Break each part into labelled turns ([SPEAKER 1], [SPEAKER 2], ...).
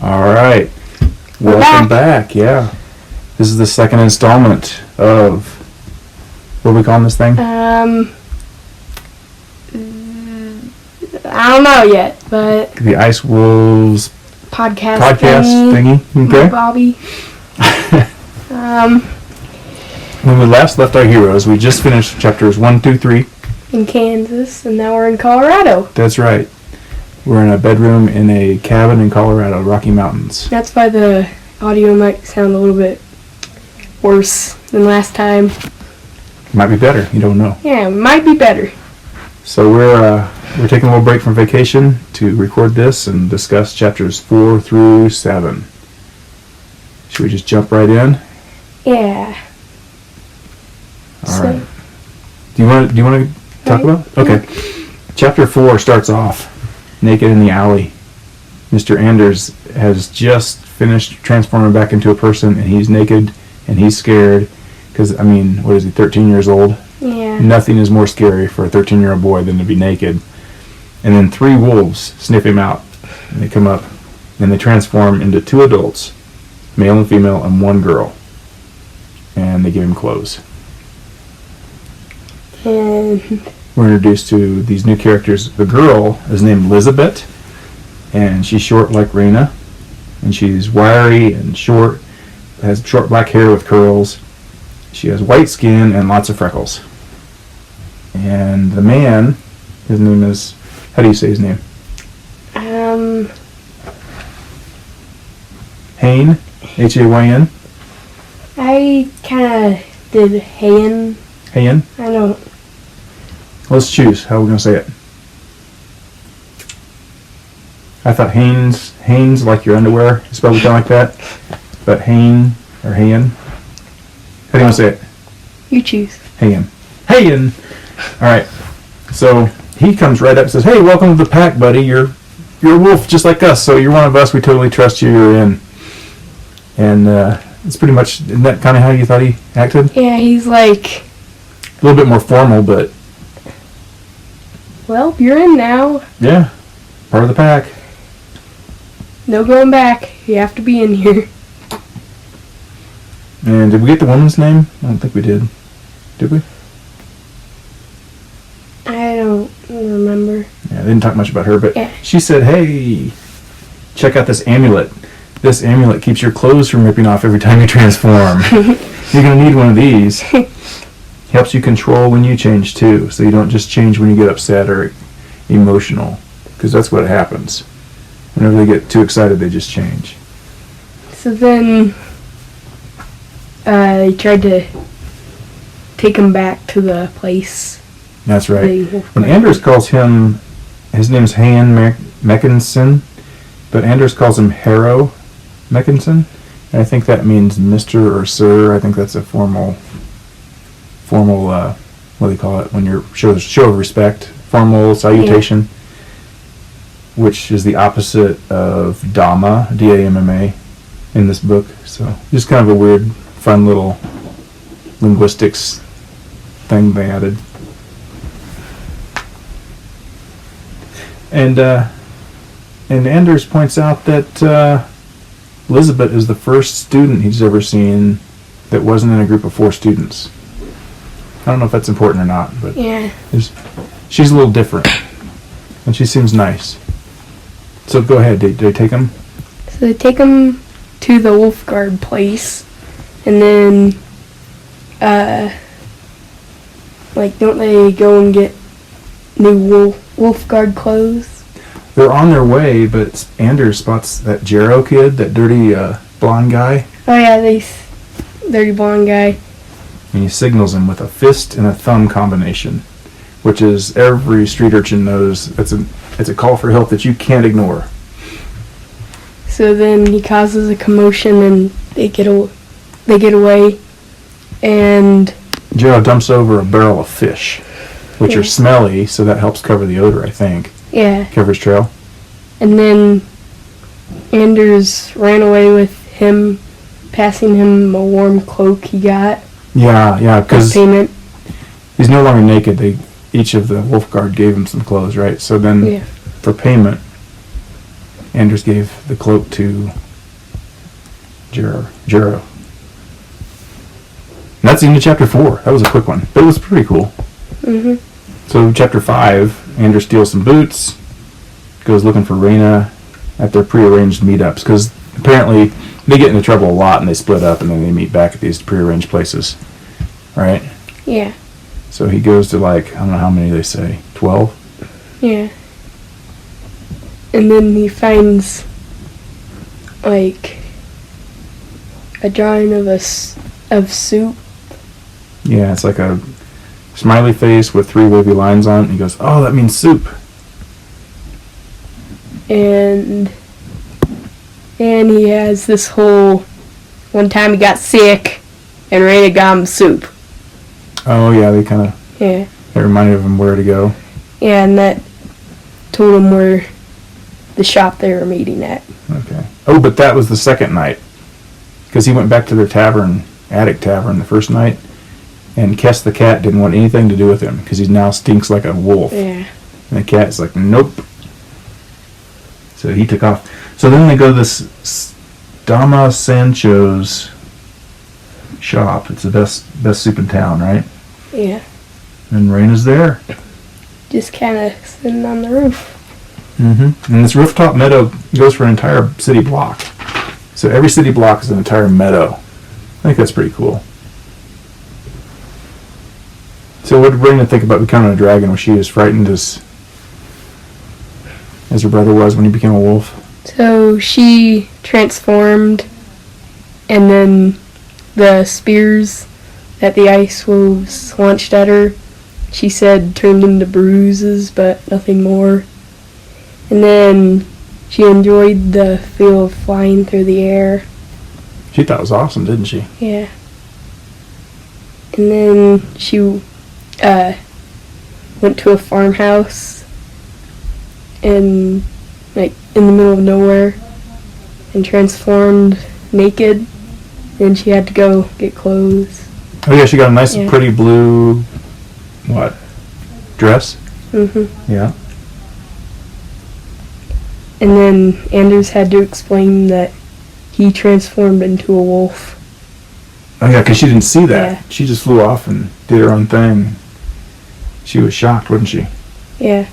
[SPEAKER 1] All right. Welcome back. Yeah. This is the second installment of, what are we calling this thing?
[SPEAKER 2] I don't know yet, but
[SPEAKER 1] The Ice Wolves
[SPEAKER 2] podcast
[SPEAKER 1] thingy. Okay.
[SPEAKER 2] Bobby.
[SPEAKER 1] When we last left our heroes, we just finished chapters 1, 2, 3.
[SPEAKER 2] In Kansas, and now we're in Colorado.
[SPEAKER 1] That's right. We're in a bedroom in a cabin in Colorado, Rocky Mountains.
[SPEAKER 2] That's why the audio might sound a little bit worse than last time.
[SPEAKER 1] Might be better. You don't know.
[SPEAKER 2] Yeah, it might be better.
[SPEAKER 1] So we're taking a little break from vacation to record this and discuss chapters 4 through 7. Should we just jump right in?
[SPEAKER 2] Yeah.
[SPEAKER 1] All right. Do you want to talk about? Okay. Chapter 4 starts off naked in the alley. Mr. Anders has just finished transforming back into a person, and he's naked and he's scared because, I mean, what is he, 13 years old?
[SPEAKER 2] Yeah.
[SPEAKER 1] Nothing is more scary for a 13-year-old boy than to be naked. And then 3 wolves sniff him out. And they come up and they transform into 2 adults, male and female, and 1 girl. And they give him clothes.
[SPEAKER 2] And
[SPEAKER 1] We're introduced to these new characters. The girl is named Elizabeth, and she's short like Raina, and she's wiry and short, has short black hair with curls. She has white skin and lots of freckles. And the man, his name is, how do you say his name? Hayn, H-A-Y-N.
[SPEAKER 2] I kind of did Hayen.
[SPEAKER 1] Hayn.
[SPEAKER 2] I don't.
[SPEAKER 1] Let's choose. How are we going to say it? I thought Hanes, like your underwear, spelled kind of like that. But Hayn or Hayen. How do you want to say it?
[SPEAKER 2] You choose.
[SPEAKER 1] Hayen. Hayen! Alright. So he comes right up and says, "Hey, welcome to the pack, buddy. You're a wolf just like us, so you're one of us. We totally trust you. You're in." And it's pretty much, isn't that kind of how you thought he acted?
[SPEAKER 2] Yeah, he's like,
[SPEAKER 1] A little bit more formal, but
[SPEAKER 2] well, you're in now.
[SPEAKER 1] yeah, part of the pack.
[SPEAKER 2] No going back. You have to be in here.
[SPEAKER 1] And did we get the woman's name? I don't think we did. Did we?
[SPEAKER 2] I don't remember.
[SPEAKER 1] Yeah, they didn't talk much about her, but
[SPEAKER 2] Yeah.
[SPEAKER 1] she said, "Hey, check out this amulet. This amulet keeps your clothes from ripping off every time you transform. You're going to need one of these. Helps you control when you change, too, so you don't just change when you get upset or emotional, because that's what happens. Whenever they get too excited, they just change."
[SPEAKER 2] So then, they tried to take him back to the place.
[SPEAKER 1] That's right.
[SPEAKER 2] They-
[SPEAKER 1] When Anders calls him, his name's Han Meckinson, but Anders calls him Harrow Meckinson, and I think that means Mr. or Sir. I think that's a formal, what do they call it, when you're show of respect, formal salutation, which is the opposite of Dhamma, D-A-M-M-A, in this book. So just kind of a weird, fun little linguistics thing they added. And Anders points out that Elizabeth is the first student he's ever seen that wasn't in a group of 4 students. I don't know if that's important or not, but
[SPEAKER 2] Yeah.
[SPEAKER 1] she's a little different, and she seems nice. So go ahead, did they take him?
[SPEAKER 2] So they take him to the Wolfguard place, and then, don't they go and get new Wolfguard clothes?
[SPEAKER 1] They're on their way, but Anders spots that Jarrow kid, that dirty blonde guy,
[SPEAKER 2] Oh yeah, dirty blonde guy.
[SPEAKER 1] and he signals him with a fist and a thumb combination, which is, every street urchin knows, it's a call for help that you can't ignore.
[SPEAKER 2] So then he causes a commotion, and they get away, and
[SPEAKER 1] Jarrow dumps over a barrel of fish, which are smelly, so that helps cover the odor, I think.
[SPEAKER 2] yeah,
[SPEAKER 1] Covers trail.
[SPEAKER 2] and then Anders ran away with him, passing him a warm cloak he got
[SPEAKER 1] Yeah,
[SPEAKER 2] as
[SPEAKER 1] because
[SPEAKER 2] payment.
[SPEAKER 1] he's no longer naked. Each of the Wolfguard gave him some clothes, right? So then,
[SPEAKER 2] Yeah.
[SPEAKER 1] for payment, Anders gave the cloak to Jero. And that's the end of chapter 4. That was a quick one, but it was pretty cool.
[SPEAKER 2] Mm-hmm.
[SPEAKER 1] So chapter 5, Anders steals some boots, goes looking for Reyna at their prearranged meetups, because apparently they get into trouble a lot and they split up and then they meet back at these prearranged places, right?
[SPEAKER 2] Yeah.
[SPEAKER 1] So he goes to, like, I don't know how many they say, 12?
[SPEAKER 2] Yeah. And then he finds, like, a drawing of soup.
[SPEAKER 1] Yeah, it's like a smiley face with 3 wavy lines on it. And he goes, oh, that means soup.
[SPEAKER 2] And he has this whole, one time he got sick and Reyna got him soup.
[SPEAKER 1] Oh, yeah, they kind of,
[SPEAKER 2] Yeah.
[SPEAKER 1] it reminded him where to go.
[SPEAKER 2] Yeah, and that told him where the shop they were meeting at.
[SPEAKER 1] Okay. Oh, but that was the second night. Because he went back to their tavern, attic tavern, the first night. And Kess the cat didn't want anything to do with him because he now stinks like a wolf.
[SPEAKER 2] Yeah.
[SPEAKER 1] And the cat's like, nope. So he took off. So then they go to this Dama Sancho's shop. It's the best soup in town, right?
[SPEAKER 2] Yeah.
[SPEAKER 1] And Reyna's there.
[SPEAKER 2] Just kind of sitting on the roof.
[SPEAKER 1] Mm-hmm. And this rooftop meadow goes for an entire city block. So every city block is an entire meadow. I think that's pretty cool. So what did Reyna think about becoming a dragon? Was she as frightened as her brother was when he became a wolf?
[SPEAKER 2] So she transformed, and then the spears that the ice wolves launched at her, she said turned into bruises, but nothing more. And then she enjoyed the feel of flying through the air.
[SPEAKER 1] She thought it was awesome, didn't she?
[SPEAKER 2] Yeah. And then she went to a farmhouse and, like, in the middle of nowhere and transformed naked. And she had to go get clothes.
[SPEAKER 1] Oh yeah, she got a nice
[SPEAKER 2] Yeah.
[SPEAKER 1] pretty blue, what, dress?
[SPEAKER 2] Mm-hmm.
[SPEAKER 1] Yeah.
[SPEAKER 2] And then Anders had to explain that he transformed into a wolf.
[SPEAKER 1] Oh yeah, because she didn't see that.
[SPEAKER 2] Yeah.
[SPEAKER 1] She just flew off and did her own thing. She was shocked, wasn't she?
[SPEAKER 2] Yeah.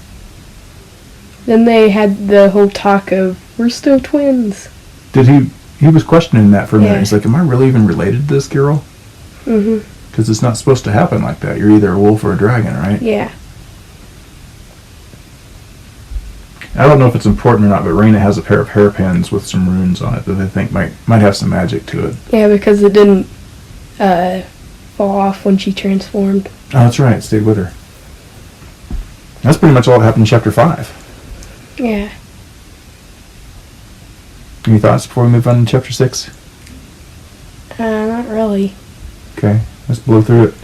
[SPEAKER 2] Then they had the whole talk of, we're still twins.
[SPEAKER 1] He was questioning that for a minute.
[SPEAKER 2] Yeah.
[SPEAKER 1] He's like, am I really even related to this girl?
[SPEAKER 2] Mm-hmm.
[SPEAKER 1] Because it's not supposed to happen like that. You're either a wolf or a dragon, right?
[SPEAKER 2] Yeah.
[SPEAKER 1] I don't know if it's important or not, but Reyna has a pair of hairpins with some runes on it that they think might have some magic to it.
[SPEAKER 2] Yeah, because it didn't fall off when she transformed.
[SPEAKER 1] Oh, that's right. It stayed with her. That's pretty much all that happened in chapter 5.
[SPEAKER 2] Yeah.
[SPEAKER 1] Any thoughts before we move on to chapter 6?
[SPEAKER 2] Not really.
[SPEAKER 1] Okay, let's blow through it.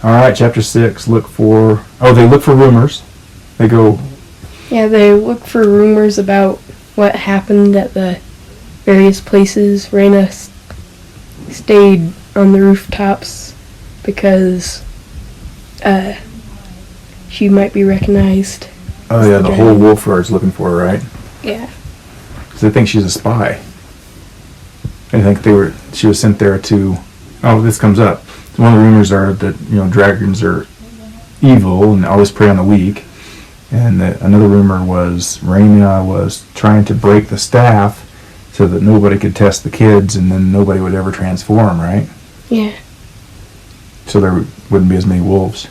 [SPEAKER 1] Alright, chapter 6. They look for rumors. They go,
[SPEAKER 2] Yeah, they look for rumors about what happened at the various places. Reyna stayed on the rooftops because she might be recognized.
[SPEAKER 1] oh yeah, the whole wolf guard's looking for her, right?
[SPEAKER 2] Yeah.
[SPEAKER 1] Because they think she's a spy. I think she was sent there to, oh, this comes up. One of the rumors are that, dragons are evil and always prey on the weak. And another rumor was Reyna was trying to break the staff so that nobody could test the kids and then nobody would ever transform, right?
[SPEAKER 2] Yeah.
[SPEAKER 1] So there wouldn't be as many wolves.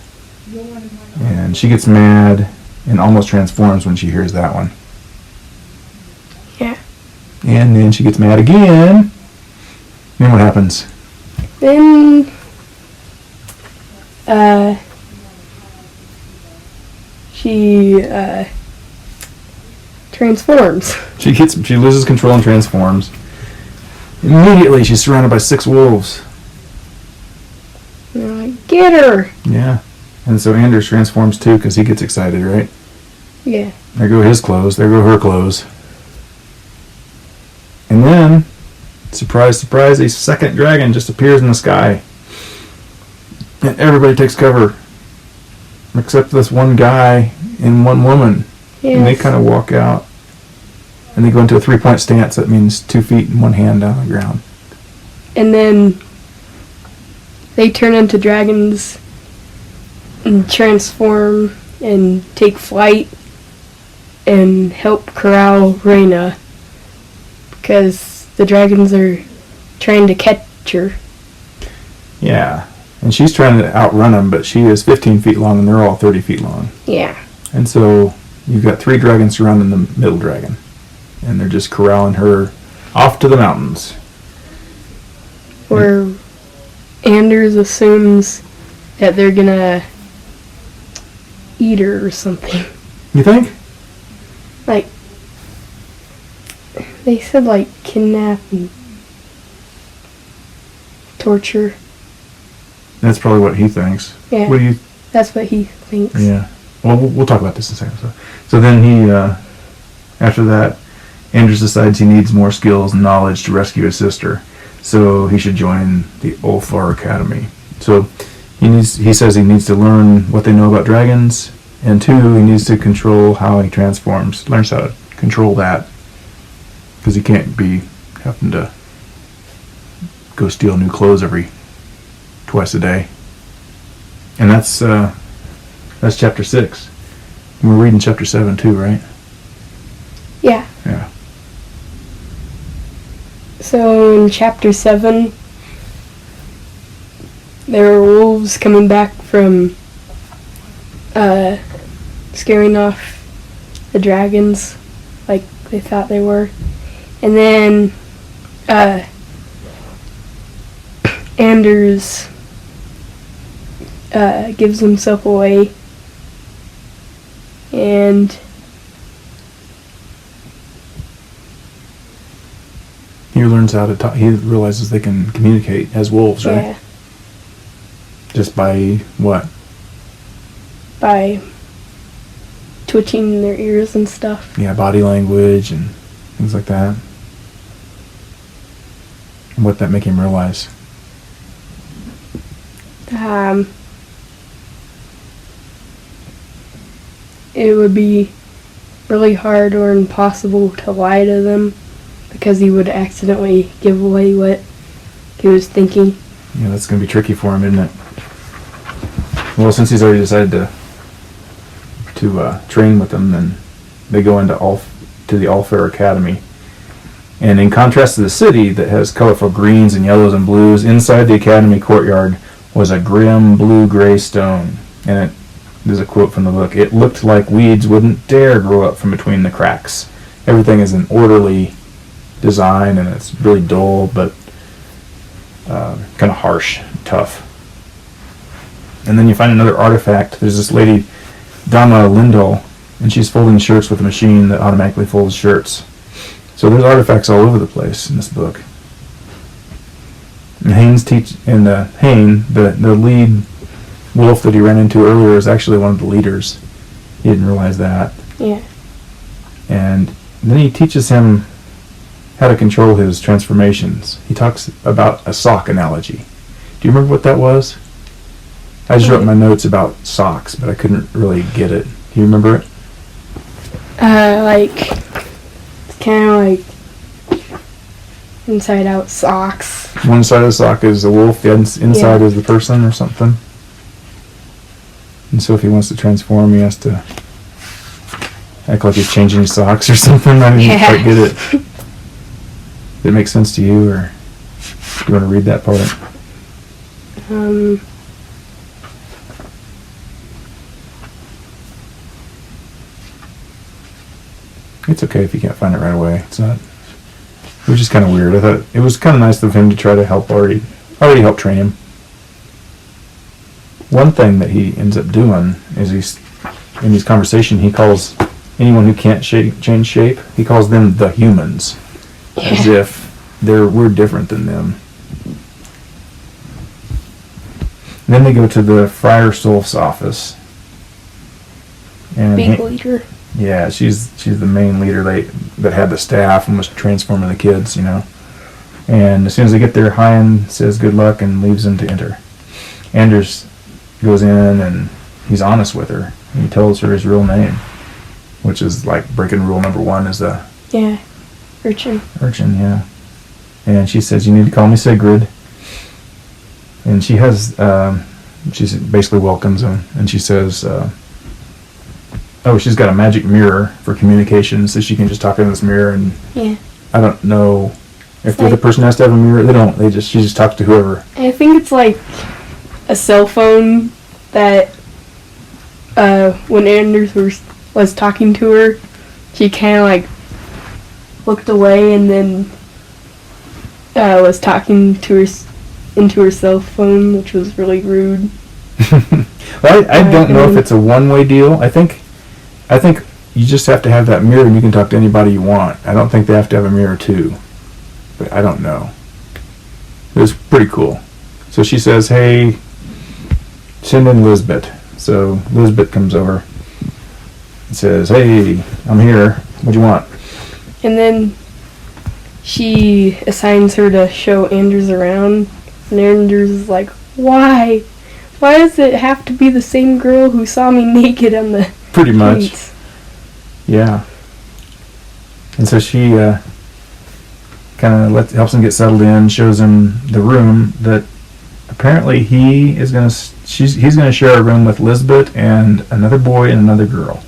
[SPEAKER 1] And she gets mad and almost transforms when she hears that one.
[SPEAKER 2] Yeah.
[SPEAKER 1] And then she gets mad again. Then what happens?
[SPEAKER 2] Then she transforms.
[SPEAKER 1] She loses control and transforms. Immediately she's surrounded by 6 wolves.
[SPEAKER 2] And they're like, get her!
[SPEAKER 1] Yeah. And so Anders transforms too because he gets excited, right?
[SPEAKER 2] Yeah.
[SPEAKER 1] There go his clothes. There go her clothes. And then, surprise, surprise, a second dragon just appears in the sky. And everybody takes cover. Except this one guy and one woman.
[SPEAKER 2] Yes.
[SPEAKER 1] And they kind of walk out. And they go into a 3-point stance. That means 2 feet and 1 hand on the ground.
[SPEAKER 2] And then they turn into dragons and transform and take flight and help corral Reyna because the dragons are trying to catch her.
[SPEAKER 1] Yeah. And she's trying to outrun them, but she is 15 feet long and they're all 30 feet long.
[SPEAKER 2] Yeah.
[SPEAKER 1] And so you've got 3 dragons surrounding the middle dragon. And they're just corralling her off to the mountains.
[SPEAKER 2] Where Anders assumes that they're gonna eat her or something.
[SPEAKER 1] You think?
[SPEAKER 2] Like, they said like kidnap and torture.
[SPEAKER 1] That's probably what he thinks.
[SPEAKER 2] Yeah.
[SPEAKER 1] What do you...
[SPEAKER 2] That's what he thinks.
[SPEAKER 1] Yeah. Well, we'll talk about this in a second. So then he, after that, Anders decides he needs more skills and knowledge to rescue his sister. So he should join the Ulfar Academy. So he says he needs to learn what they know about dragons, and 2, he needs to control how he transforms. Learns how to control that, because he can't be having to go steal new clothes twice a day. And that's chapter 6. And we're reading chapter 7 too, right?
[SPEAKER 2] Yeah.
[SPEAKER 1] Yeah.
[SPEAKER 2] So in chapter 7, there are wolves coming back from scaring off the dragons like they thought they were. And then Anders gives himself away and
[SPEAKER 1] He learns how to talk. He realizes they can communicate as wolves, right?
[SPEAKER 2] yeah,
[SPEAKER 1] Just by what?
[SPEAKER 2] by twitching their ears and stuff.
[SPEAKER 1] Yeah, body language and things like that. And what that make him realize?
[SPEAKER 2] It would be really hard or impossible to lie to them because he would accidentally give away what he was thinking.
[SPEAKER 1] Yeah, that's going to be tricky for him, isn't it? Well, since he's already decided to train with them, then they go into the Ulfar Academy. And in contrast to the city that has colorful greens and yellows and blues, inside the academy courtyard was a grim blue-gray stone. And there's a quote from the book. It looked like weeds wouldn't dare grow up from between the cracks. Everything is an orderly design, and it's really dull, but kind of harsh, tough. And then you find another artifact. There's this lady, Dama Lindahl, and she's folding shirts with a machine that automatically folds shirts. So there's artifacts all over the place in this book. And Hayne, the lead wolf that he ran into earlier, is actually one of the leaders. He didn't realize that.
[SPEAKER 2] Yeah.
[SPEAKER 1] And then he teaches him how to control his transformations. He talks about a sock analogy. Do you remember what that was? I just wrote in my notes about socks, but I couldn't really get it. Do you remember it?
[SPEAKER 2] Like, it's kind of like inside out socks.
[SPEAKER 1] One side of the sock is the wolf, the inside is the person or something. And so if he wants to transform, he has to act like he's changing his socks or something. I didn't quite get it. Did it make sense to you, or do you want to read that part? It's okay if you can't find it right away. It's not. It was just kind of weird. I thought it was kind of nice of him to try to help already help train him. One thing that he ends up doing is in his conversation, he calls anyone who can't change shape, he calls them the humans, as if we're different than them. And then they go to the Friar Solf's office. And
[SPEAKER 2] Big leader.
[SPEAKER 1] Yeah, she's the main leader that had the staff and was transforming the kids, And as soon as they get there, Hyan says good luck and leaves them to enter. Anders goes in and he's honest with her. He tells her his real name, which is like breaking rule number 1 is
[SPEAKER 2] Yeah. Urchin.
[SPEAKER 1] Urchin, yeah. And she says, "You need to call me Sigrid." And she has, she basically welcomes him, and she says, "Oh, she's got a magic mirror for communication, so she can just talk in this mirror." And
[SPEAKER 2] Yeah.
[SPEAKER 1] I don't know if
[SPEAKER 2] It's
[SPEAKER 1] the other
[SPEAKER 2] like-
[SPEAKER 1] person has to have a mirror. They don't. She just talks to whoever.
[SPEAKER 2] I think it's like a cell phone that when Anders was talking to her, she kind of like looked away and then was talking to her into her cell phone, which was really rude.
[SPEAKER 1] Well, I don't know if
[SPEAKER 2] opinion.
[SPEAKER 1] it's a one-way deal. I think you just have to have that mirror, and you can talk to anybody you want. I don't think they have to have a mirror too, but I don't know. It was pretty cool. So she says, "Hey, send in Lisbeth." So Lisbeth comes over and says, "Hey, I'm here. What do you want?"
[SPEAKER 2] And then she assigns her to show Anders around, and Anders is like, "Why? Why does it have to be the same girl who saw me naked on the
[SPEAKER 1] Pretty much,
[SPEAKER 2] streets?"
[SPEAKER 1] yeah. And so she kind of helps him get settled in, shows him the room that apparently he's gonna share a room with Lisbeth and another boy and another girl,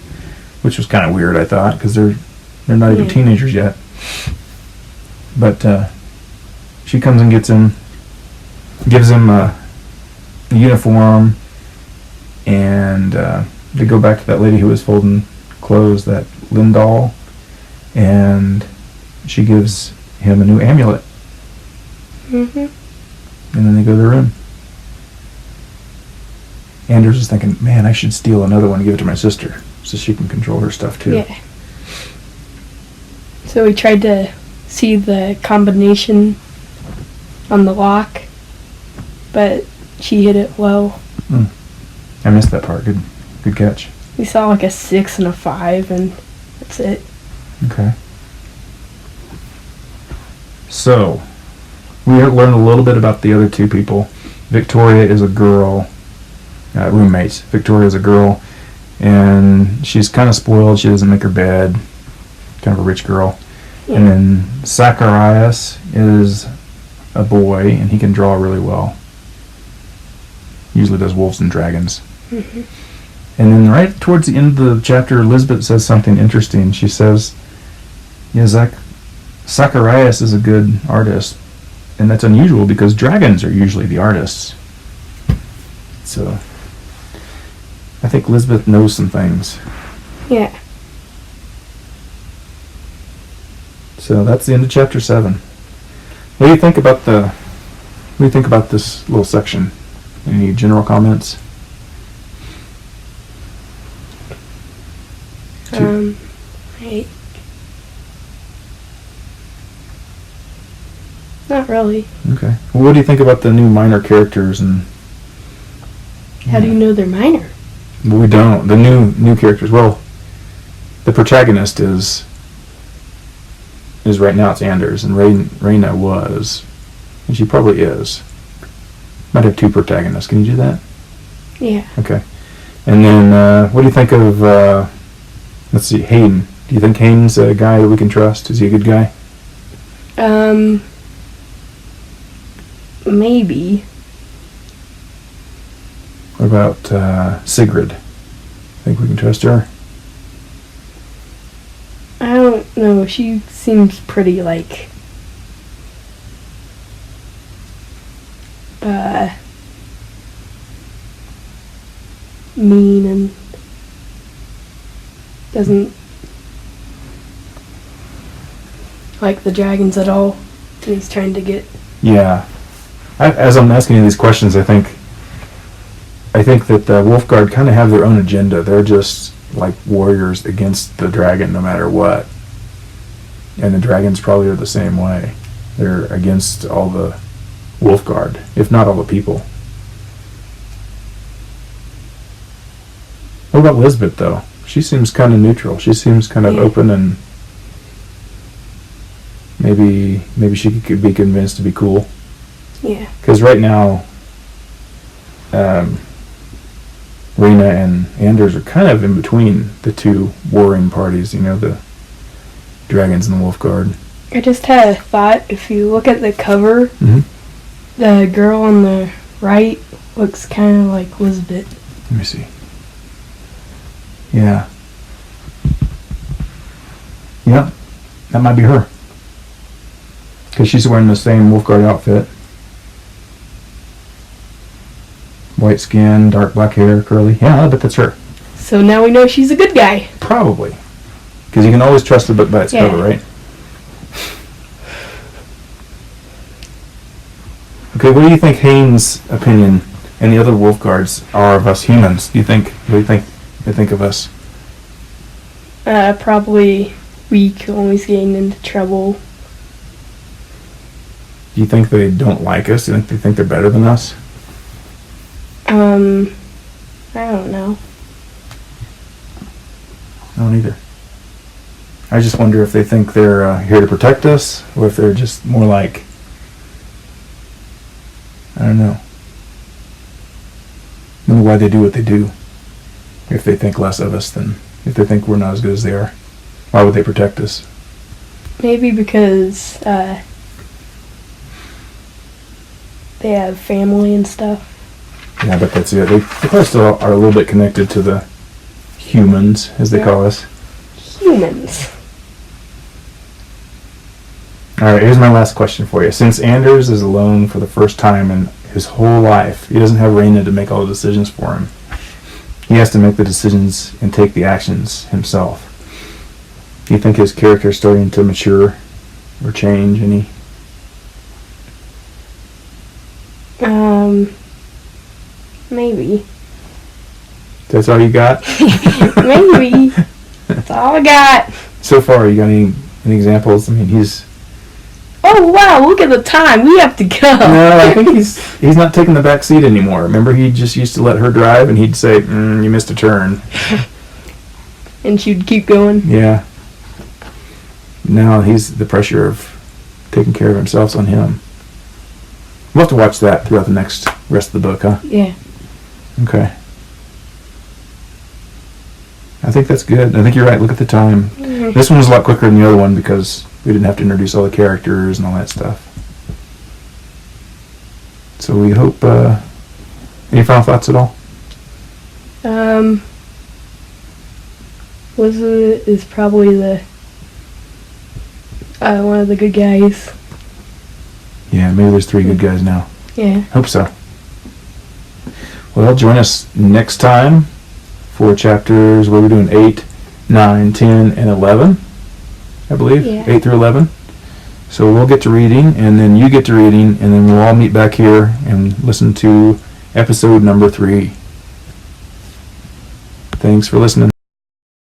[SPEAKER 1] which was kind of weird, I thought, because they're not even
[SPEAKER 2] Yeah.
[SPEAKER 1] teenagers yet. But she comes and gets him, gives him a uniform, and they go back to that lady who was folding clothes, that Lindahl, and she gives him a new amulet,
[SPEAKER 2] Mm-hmm.
[SPEAKER 1] and then they go to their room. Anders is thinking, "Man, I should steal another one and give it to my sister so she can control her stuff too."
[SPEAKER 2] Yeah. So we tried to see the combination on the lock, but she hit it low.
[SPEAKER 1] I missed that part. Good catch.
[SPEAKER 2] We saw like a 6 and a 5, and that's it.
[SPEAKER 1] Okay. So, we learned a little bit about the other two people. Victoria is a girl, roommates. Victoria is a girl, and she's kind of spoiled. She doesn't make her bed. Kind of a rich girl.
[SPEAKER 2] Yeah.
[SPEAKER 1] And then Zacharias is a boy, and he can draw really well. Usually does wolves and dragons.
[SPEAKER 2] Mhm.
[SPEAKER 1] And then right towards the end of the chapter, Elizabeth says something interesting. She says, "Yeah, Zacharias is a good artist, and that's unusual because dragons are usually the artists." So, I think Elizabeth knows some things.
[SPEAKER 2] Yeah.
[SPEAKER 1] So that's the end of chapter 7. What do you think about this little section? Any general comments?
[SPEAKER 2] Right. Not really.
[SPEAKER 1] Okay. Well, what do you think about the new minor characters and?
[SPEAKER 2] How do you know they're minor?
[SPEAKER 1] Well, we don't. The new characters. Well, the protagonist is right now it's Anders, and Raina was, and she probably is. Might have two protagonists. Can you do that?
[SPEAKER 2] Yeah.
[SPEAKER 1] Okay. And then, what do you think of? Let's see, Hayden. Do you think Hayden's a guy that we can trust? Is he a good guy?
[SPEAKER 2] Maybe.
[SPEAKER 1] What about Sigrid? Think we can trust her?
[SPEAKER 2] I don't know. She seems pretty like mean and doesn't like the dragons at all. And he's trying to get
[SPEAKER 1] Yeah. As I'm asking you these questions, I think that the Wolfguard kind of have their own agenda. They're just like warriors against the dragon no matter what. And the dragons probably are the same way. They're against all the Wolfguard, if not all the people. What about Lisbeth, though? She seems kind of neutral. She seems kind of
[SPEAKER 2] Yeah.
[SPEAKER 1] open, and maybe she could be convinced to be cool.
[SPEAKER 2] yeah.
[SPEAKER 1] Because right now, Raina and Anders are kind of in between the two warring parties. You know, dragons in the Wolf Guard.
[SPEAKER 2] I just had a thought. If you look at the cover,
[SPEAKER 1] Mhm.
[SPEAKER 2] the girl on the right looks kind of like Elizabeth.
[SPEAKER 1] Let me see. Yeah. Yep. That might be her. Because she's wearing the same Wolf Guard outfit. White skin, dark black hair, curly. Yeah, I bet that's her.
[SPEAKER 2] So now we know she's a good guy.
[SPEAKER 1] Probably. Because you can always trust the book by its
[SPEAKER 2] Yeah.
[SPEAKER 1] cover, right? Okay, what do you think Haynes' opinion and the other Wolf Guards are of us humans? What do you think they think of us?
[SPEAKER 2] Probably weak, always getting into trouble.
[SPEAKER 1] Do you think they don't like us? Do you think they think they're better than us?
[SPEAKER 2] I don't know.
[SPEAKER 1] I don't either. I just wonder if they think they're here to protect us, or if they're just more like, I don't know. I don't know why they do what they do. If they think less of us than, if they think we're not as good as they are. Why would they protect us?
[SPEAKER 2] Maybe because they have family and stuff.
[SPEAKER 1] Yeah, I bet that's it. They probably still are a little bit connected to the humans, as they
[SPEAKER 2] Yeah.
[SPEAKER 1] call us.
[SPEAKER 2] Humans.
[SPEAKER 1] Alright, here's my last question for you. Since Anders is alone for the first time in his whole life, he doesn't have Raina to make all the decisions for him. He has to make the decisions and take the actions himself. Do you think his character is starting to mature or change any?
[SPEAKER 2] Maybe.
[SPEAKER 1] That's all you got?
[SPEAKER 2] Maybe. That's all I got.
[SPEAKER 1] So far, you got any examples? I mean, he's...
[SPEAKER 2] Oh wow, look at the time. We have to go.
[SPEAKER 1] No, I think he's not taking the back seat anymore. Remember, he just used to let her drive, and he'd say, you missed a turn.
[SPEAKER 2] And she'd keep going.
[SPEAKER 1] Yeah. Now the pressure of taking care of himself's on him. We'll have to watch that throughout the rest of the book, huh?
[SPEAKER 2] Yeah.
[SPEAKER 1] Okay. I think that's good. I think you're right. Look at the time.
[SPEAKER 2] Mhm.
[SPEAKER 1] This one was a lot quicker than the other one because we didn't have to introduce all the characters and all that stuff. So we hope... any final thoughts at all?
[SPEAKER 2] Elizabeth is probably the one of the good guys.
[SPEAKER 1] Yeah, maybe there's 3 good guys now.
[SPEAKER 2] Yeah.
[SPEAKER 1] Hope so. Well, join us next time for chapters, what are we doing, 8, 9, 10, and 11, I believe.
[SPEAKER 2] Yeah.
[SPEAKER 1] 8 through 11. So we'll get to reading, and then you get to reading, and then we'll all meet back here and listen to episode number 3. Thanks for listening.